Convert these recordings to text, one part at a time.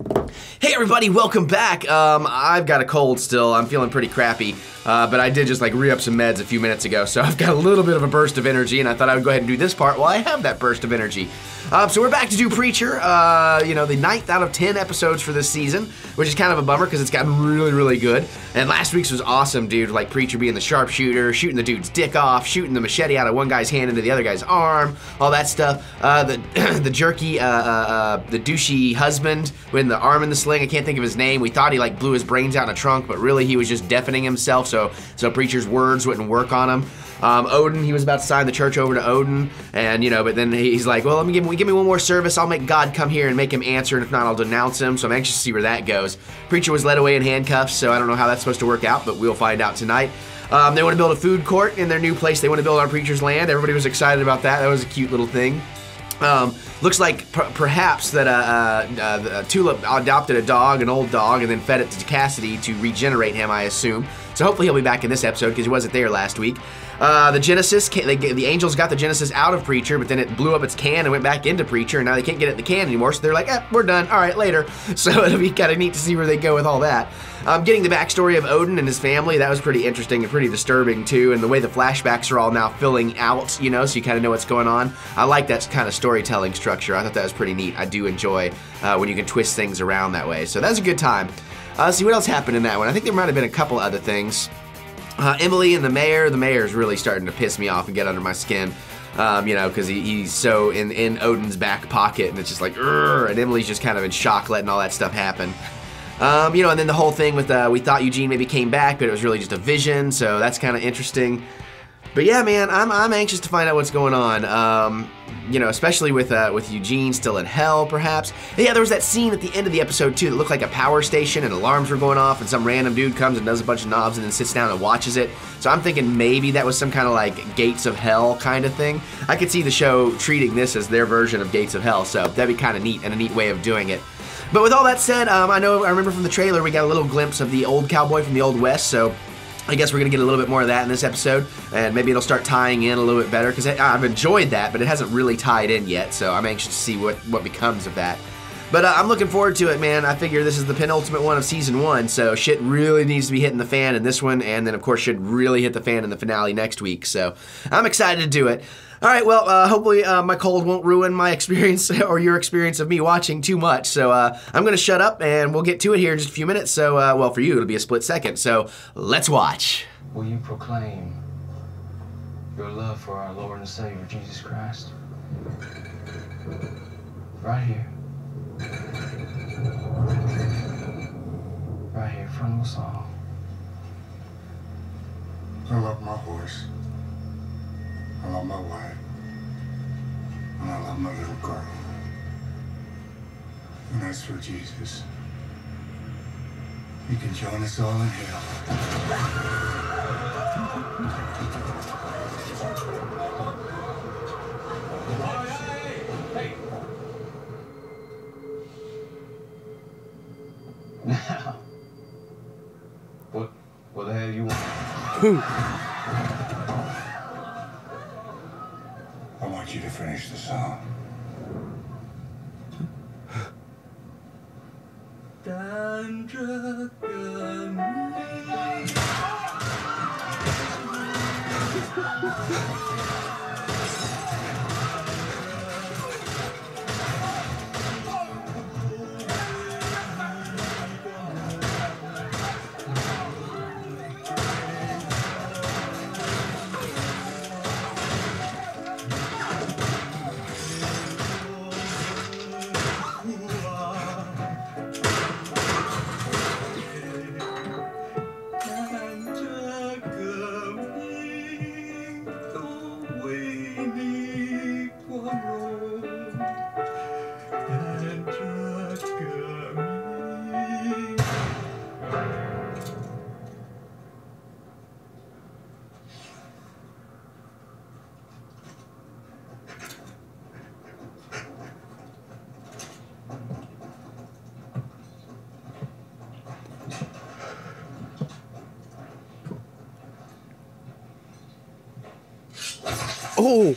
Hey everybody, welcome back. I've got a cold still. I'm feeling pretty crappy, but I did just like re-up some meds a few minutes ago, so I've got a little bit of a burst of energy, and I thought I would go ahead and do this part while I have that burst of energy. So we're back to do Preacher, you know, the 9th out of 10 episodes for this season, which is kind of a bummer because it's gotten really, really good. And last week's was awesome, dude, like Preacher being the sharpshooter, shooting the dude's dick off, shooting the machete out of one guy's hand into the other guy's arm, all that stuff. The jerky, the douchey husband with the arm in the sling, I can't think of his name. We thought he like blew his brains out in a trunk, but really he was just deafening himself so Preacher's words wouldn't work on him. Odin, he was about to sign the church over to Odin, and you know, but then he's like, well, give me one more service, I'll make God come here and make him answer, and if not, I'll denounce him, so I'm anxious to see where that goes. Preacher was led away in handcuffs, so I don't know how that's supposed to work out, but we'll find out tonight. They want to build a food court in their new place they want to build on Preacher's land. Everybody was excited about that. That was a cute little thing. Looks like perhaps that Tulip adopted a dog, an old dog, and then fed it to Cassidy to regenerate him, I assume. So hopefully he'll be back in this episode because he wasn't there last week. The Genesis, the Angels got the Genesis out of Preacher, but then it blew up its can and went back into Preacher, and now they can't get it in the can anymore, so they're like, we're done, all right, later. So it'll be kind of neat to see where they go with all that. Getting the backstory of Odin and his family, that was pretty interesting and pretty disturbing too, and the way the flashbacks are all now filling out, you know, so you kind of know what's going on. I like that kind of storytelling structure. I thought that was pretty neat. I do enjoy when you can twist things around that way, so that was a good time. Let's see what else happened in that one. I think there might have been a couple other things. Emily and the mayor's really starting to piss me off and get under my skin. You know, because he's so in Odin's back pocket, and it's just like, and Emily's just kind of in shock letting all that stuff happen. You know, and then the whole thing with, we thought Eugene maybe came back, but it was really just a vision, so that's kind of interesting. But yeah, man, I'm anxious to find out what's going on. You know, especially with Eugene still in hell, perhaps. And yeah, there was that scene at the end of the episode too that looked like a power station and alarms were going off, and some random dude comes and does a bunch of knobs and then sits down and watches it. So I'm thinking maybe that was some kind of like Gates of Hell kind of thing. I could see the show treating this as their version of Gates of Hell, so that'd be kind of neat and a neat way of doing it. But with all that said, I remember from the trailer we got a little glimpse of the old cowboy from the Old West, so I guess we're gonna get a little bit more of that in this episode, and maybe it'll start tying in a little bit better, because I've enjoyed that, but it hasn't really tied in yet, so I'm anxious to see what becomes of that. But I'm looking forward to it, man. I figure this is the penultimate one of season 1, so shit really needs to be hitting the fan in this one, and then of course should really hit the fan in the finale next week, so I'm excited to do it. All right, well, hopefully my cold won't ruin my experience or your experience of me watching too much. So I'm going to shut up and we'll get to it here in just a few minutes. So, well, for you, it'll be a split second. So let's watch. Will you proclaim your love for our Lord and Savior, Jesus Christ? Right here. Right here in front of us all. I love my horse. I love my wife, and I love my little girl. And as for Jesus, he can join us all in hell. Hey! Now, what the hell you want? I want you to finish the song. Oh!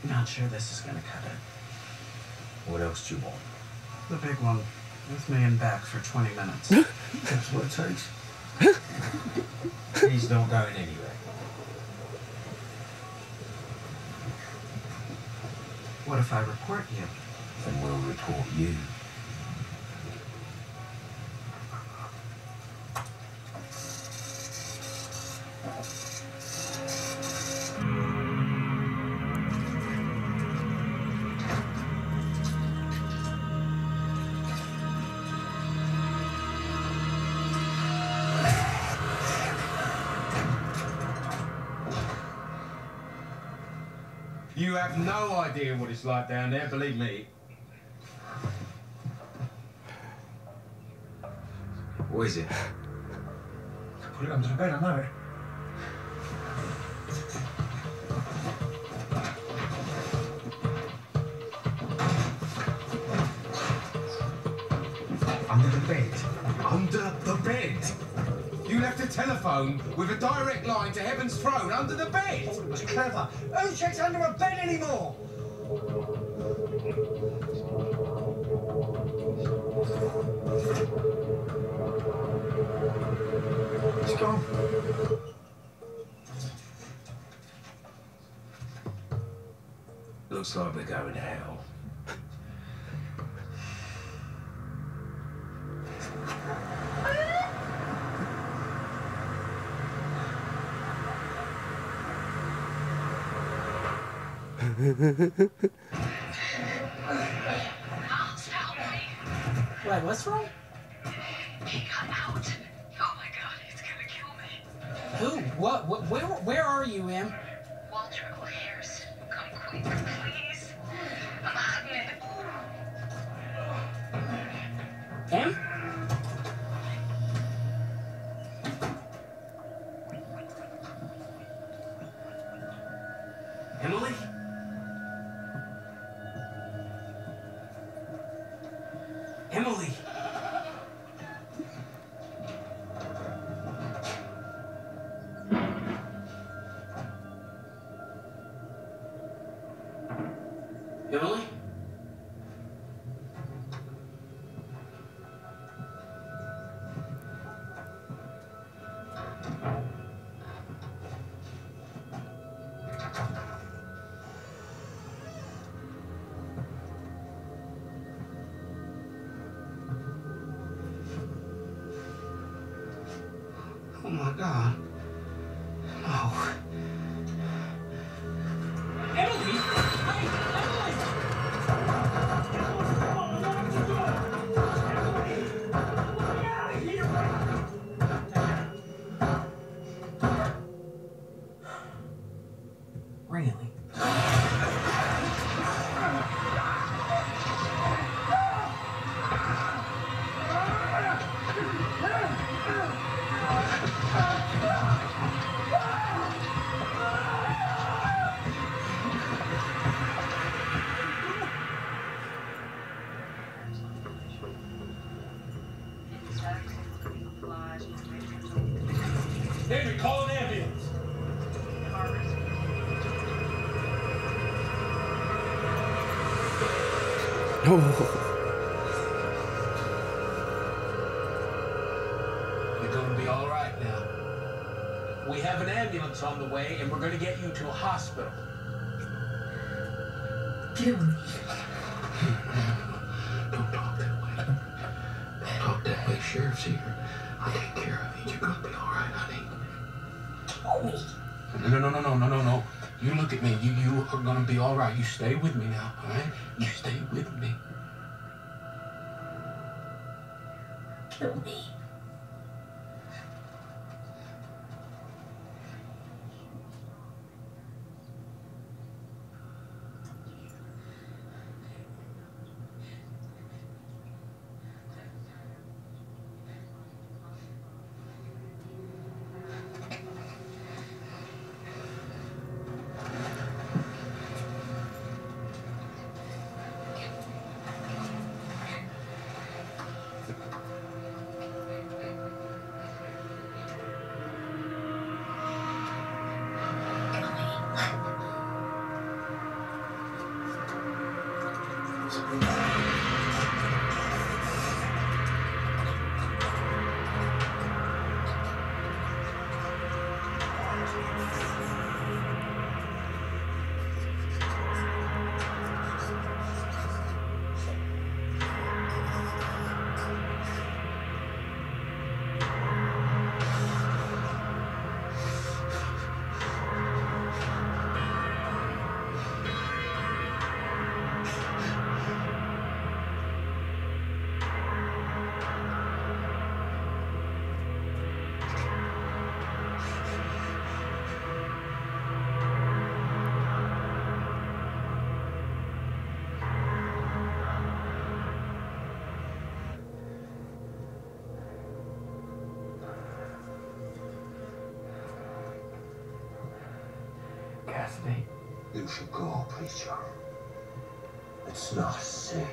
Not sure this is gonna cut it. What else do you want? The big one. With me and back for 20 minutes. That's what it takes. He's not going anywhere. What if I report you? Then we'll report you. You have no idea what it's like down there, believe me. What is it? Put it under the bed, I know it. Under the bed. Under the bed. You left a telephone with a direct line to Heaven's throne under the bed. It was clever. Who checks under a bed anymore? It's gone. Looks like we're going to hell. Wait, what's wrong? He got out. Oh my god, he's gonna kill me. Who? What? Where are you, Em? Walter O'Hare's. Come quick, please. I'm hiding it. Em? Emily? Emily! Emily? Oh my God. No. Emily! Hey, Emily! Really? David, call an ambulance. You're gonna be all right now. We have an ambulance on the way, and we're gonna get you to a hospital. Don't talk that way. Don't talk that way. Sheriff's here. I'll take care of you. You're gonna be all right, honey. No. You look at me. You are gonna be all right. You stay with me now, all right? You stay with me. kill me. Cassidy. You should go, preacher. It's not safe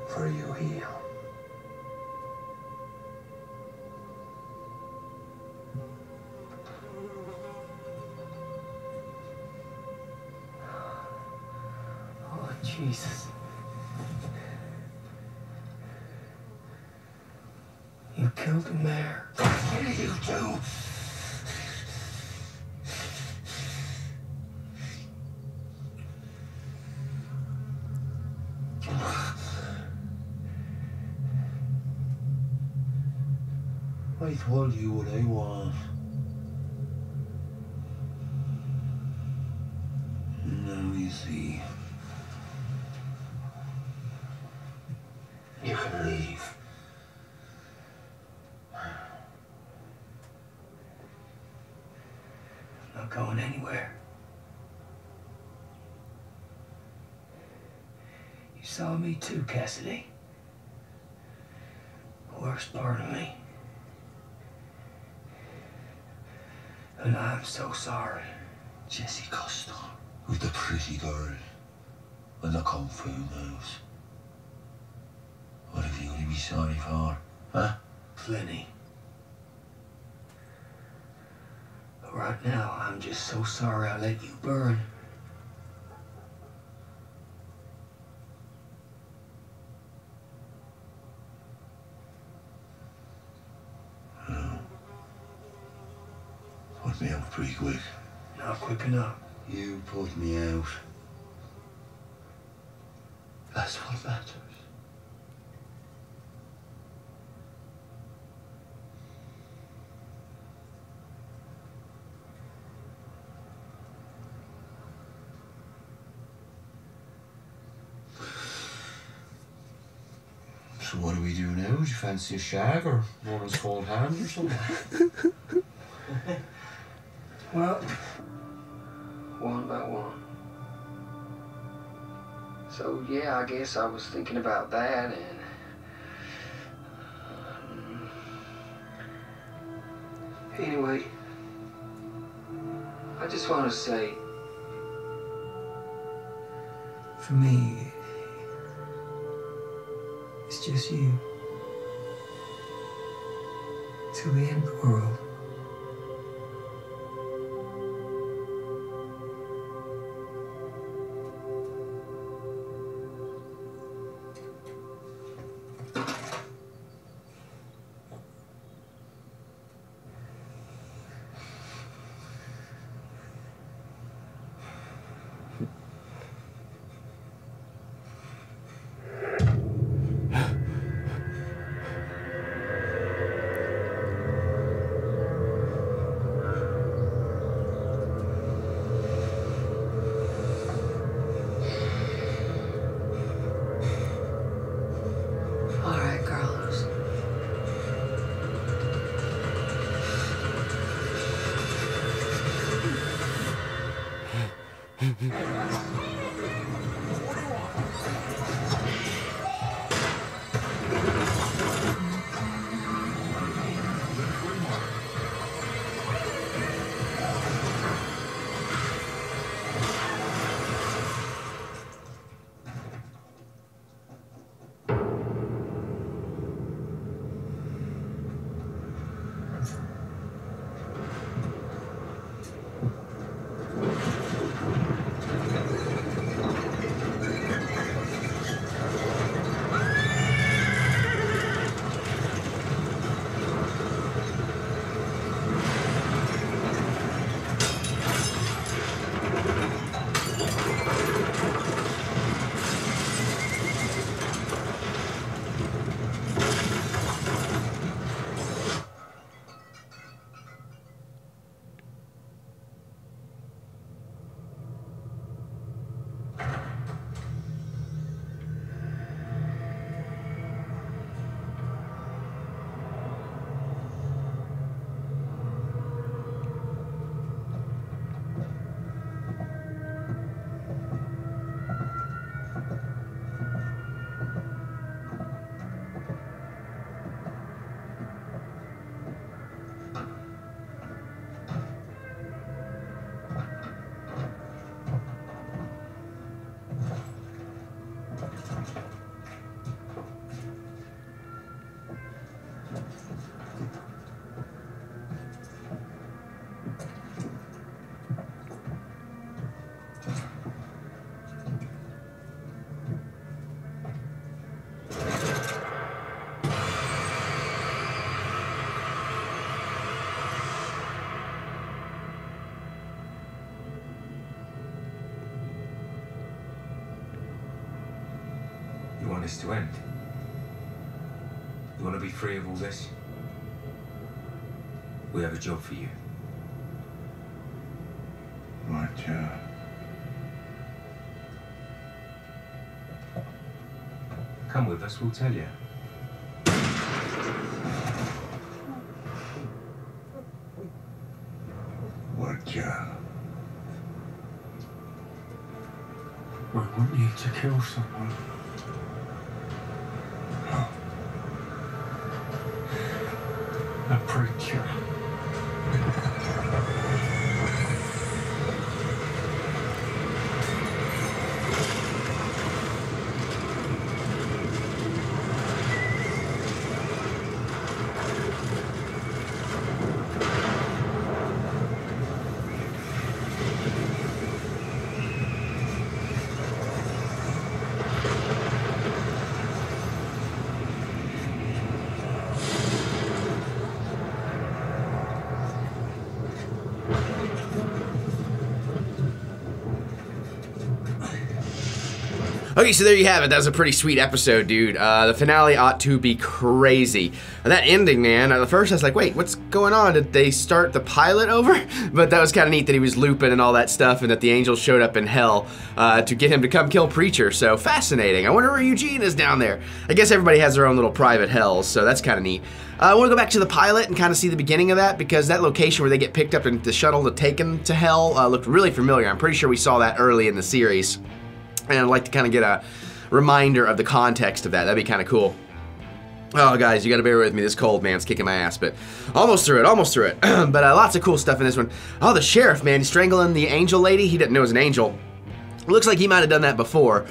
for you here. Oh, Jesus. You killed the mayor. What did you do? I told you what I want. Now you see. You can leave. I'm not going anywhere. You saw me too, Cassidy. The worst part of me. And I'm so sorry. Jesse Costa, with the pretty girl and the kung fu moves. What have you to be sorry for, huh? Plenty. But right now, I'm just so sorry I let you burn. Put me out pretty quick. Not quick enough. You put me out. That's what matters. So what do we do now? Do you fancy a shag or Lauren's cold hands or something? Well, one by one. So, yeah, I guess I was thinking about that and... Anyway, I just want to say, for me, it's just you. Till the end of the world. this to end? You want to be free of all this? We have a job for you. What job? Come with us, we'll tell you. What job? I want you to kill someone. A preacher. Okay, so there you have it. That was a pretty sweet episode, dude. The finale ought to be crazy. That ending, man, at first I was like, wait, what's going on? Did they start the pilot over? But that was kind of neat that he was looping and all that stuff, and that the angels showed up in hell to get him to come kill Preacher. So fascinating. I wonder where Eugene is down there. I guess everybody has their own little private hells, so that's kind of neat. I want to go back to the pilot and kind of see the beginning of that, because that location where they get picked up in the shuttle to take them to hell looked really familiar. I'm pretty sure we saw that early in the series. And I'd like to kind of get a reminder of the context of that. That'd be kind of cool. Oh, guys, you got to bear with me. This cold, man, it's kicking my ass, but almost through it, almost through it. But lots of cool stuff in this one. Oh, the sheriff, man, he's strangling the angel lady. He didn't know it was an angel. Looks like he might have done that before.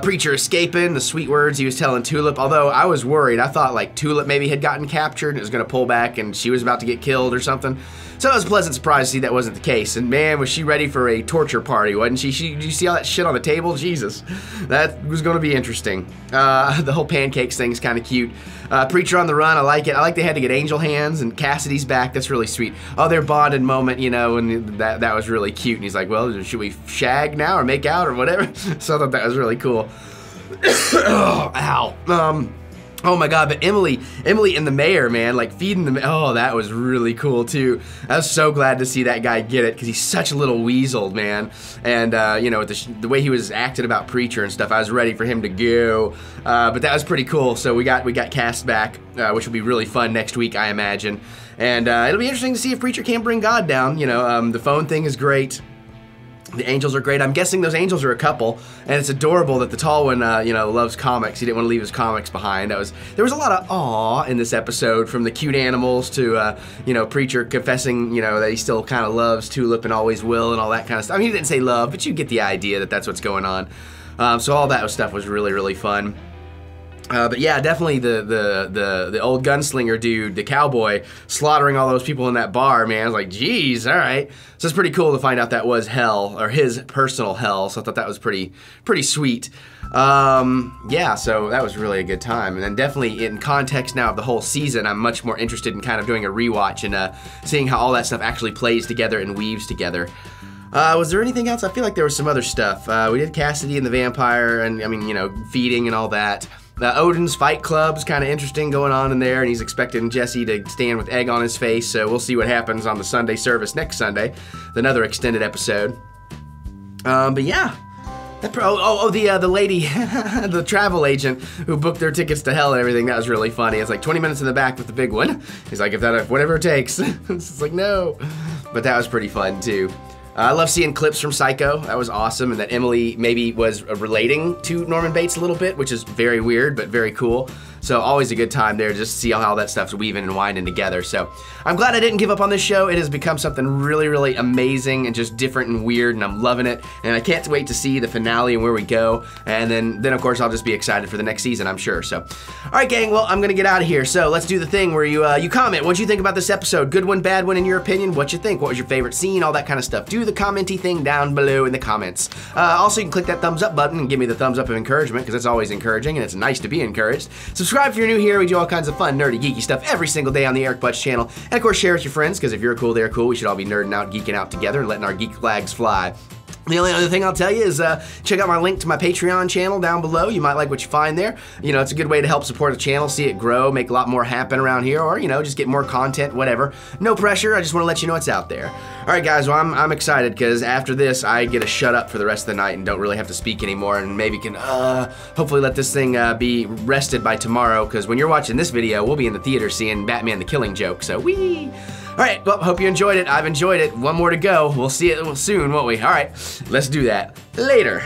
Preacher escaping, the sweet words he was telling Tulip, although I was worried. I thought like Tulip maybe had gotten captured and it was going to pull back and she was about to get killed or something. So it was a pleasant surprise to see that wasn't the case. And man, was she ready for a torture party, wasn't she? Did you see all that shit on the table? Jesus. That was going to be interesting. The whole pancakes thing's kind of cute. Preacher on the run, I like it. I like they had to get angel hands, and Cassidy's back. That's really sweet. Oh, their bonded moment, you know, and that was really cute. And he's like, well, should we shag now or make out or whatever? So I thought that was really cool. Oh, ow. Oh my God, but Emily and the mayor, man, like feeding them. Oh, that was really cool too. I was so glad to see that guy get it, because he's such a little weasel, man. And you know, the way he was acting about Preacher and stuff, I was ready for him to go. But that was pretty cool. So we got Cass back, which will be really fun next week, I imagine. And it'll be interesting to see if Preacher can bring God down. You know, the phone thing is great. The angels are great. I'm guessing those angels are a couple, and it's adorable that the tall one, you know, loves comics. He didn't want to leave his comics behind. There was a lot of awe in this episode, from the cute animals to, you know, Preacher confessing, you know, that he still kind of loves Tulip and always will and all that kind of stuff. I mean, he didn't say love, but you get the idea that that's what's going on. So all that stuff was really, really fun. But yeah, definitely the old gunslinger dude, the cowboy, slaughtering all those people in that bar, man. I was like, geez, all right. So it's pretty cool to find out that was hell, or his personal hell. So I thought that was pretty sweet. Yeah, so that was really a good time. And then definitely in context now of the whole season, I'm much more interested in kind of doing a rewatch and seeing how all that stuff actually plays together and weaves together. Was there anything else? I feel like there was some other stuff. We did Cassidy and the vampire, and I mean, you know, feeding and all that. Odin's Fight Club's kind of interesting going on in there, and he's expecting Jesse to stand with egg on his face, so we'll see what happens on the Sunday service next Sunday. Another extended episode. But yeah. The lady, the travel agent who booked their tickets to hell and everything, that was really funny. It's like 20 minutes in the back with the big one. He's like, whatever it takes. It's like, no. But that was pretty fun, too. I love seeing clips from Psycho. That was awesome, and that Emily maybe was relating to Norman Bates a little bit, which is very weird, but very cool. So always a good time there just to see how that stuff's weaving and winding together. So I'm glad I didn't give up on this show. It has become something really, really amazing and just different and weird, and I'm loving it. And I can't wait to see the finale and where we go. And then of course, I'll just be excited for the next season, I'm sure. So, all right, gang, well, I'm gonna get out of here. So let's do the thing where you comment. What'd you think about this episode? Good one, bad one, in your opinion? What'd you think? What was your favorite scene? All that kind of stuff. Do the commenty thing down below in the comments. Also, you can click that thumbs up button and give me the thumbs up of encouragement, because it's always encouraging and it's nice to be encouraged. Subscribe if you're new here. We do all kinds of fun, nerdy, geeky stuff every single day on the Eric Butts channel. And of course, share with your friends, because if you're cool, they're cool. We should all be nerding out, geeking out together, and letting our geek flags fly. The only other thing I'll tell you is check out my link to my Patreon channel down below. You might like what you find there. You know, it's a good way to help support the channel, see it grow, make a lot more happen around here, or, you know, just get more content, whatever. No pressure, I just want to let you know it's out there. All right, guys, well, I'm excited because after this, I get to shut up for the rest of the night and don't really have to speak anymore, and maybe can hopefully let this thing be rested by tomorrow, because when you're watching this video, we'll be in the theater seeing Batman the Killing Joke, so whee! All right, well, hope you enjoyed it. I've enjoyed it. One more to go. We'll see it soon, won't we? All right, let's do that. Later.